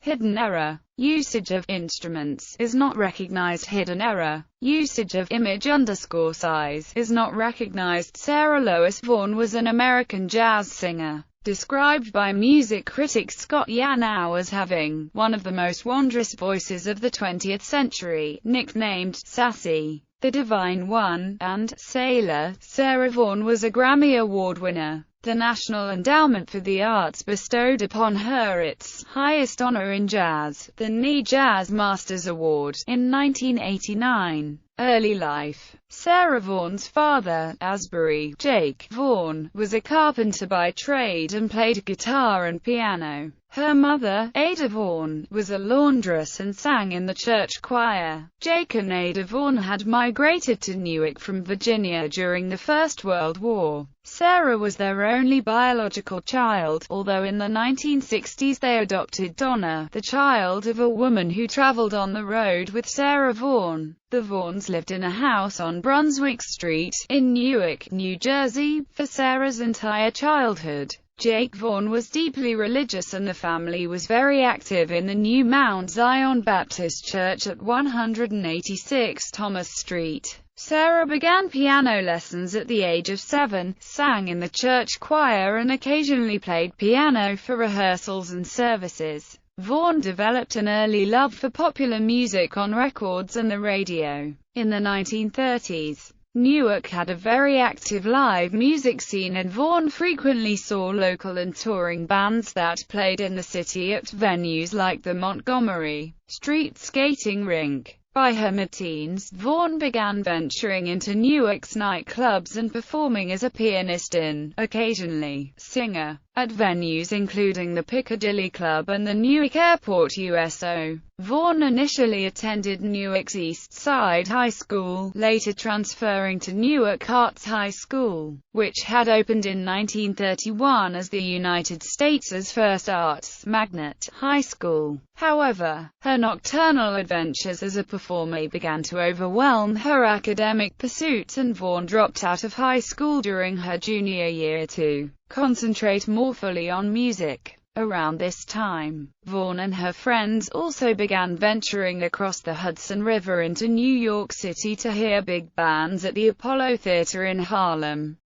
Hidden error. Usage of instruments is not recognized. Hidden error. Usage of image_size is not recognized. Sarah Lois Vaughan was an American jazz singer, described by music critic Scott Yanow as having one of the most wondrous voices of the 20th century, nicknamed Sassy, the Divine One, and Sailor. Sarah Vaughan was a Grammy Award winner, the National Endowment for the Arts bestowed upon her its highest honor in jazz, the NE Jazz Masters Award, in 1989. Early life. Sarah Vaughan's father, Asbury Jake Vaughan, was a carpenter by trade and played guitar and piano. Her mother, Ada Vaughan, was a laundress and sang in the church choir. Jake and Ada Vaughan had migrated to Newark from Virginia during the First World War. Sarah was their only biological child, although in the 1960s they adopted Donna, the child of a woman who traveled on the road with Sarah Vaughan. The Vaughans lived in a house on Brunswick Street, in Newark, New Jersey, for Sarah's entire childhood. Jake Vaughan was deeply religious and the family was very active in the new Mount Zion Baptist Church at 186 Thomas Street. Sarah began piano lessons at the age of 7, sang in the church choir and occasionally played piano for rehearsals and services. Vaughan developed an early love for popular music on records and the radio. In the 1930s, Newark had a very active live music scene and Vaughan frequently saw local and touring bands that played in the city at venues like the Montgomery Street Skating Rink. By her mid-teens, Vaughan began venturing into Newark's nightclubs and performing as a pianist in, occasionally, singer, at venues including the Piccadilly Club and the Newark Airport USO. Vaughan initially attended Newark's East Side High School, later transferring to Newark Arts High School, which had opened in 1931 as the United States' first arts magnet high school. However, her nocturnal adventures as a performer began to overwhelm her academic pursuits and Vaughan dropped out of high school during her junior year to concentrate more fully on music. Around this time, Vaughan and her friends also began venturing across the Hudson River into New York City to hear big bands at the Apollo Theater in Harlem.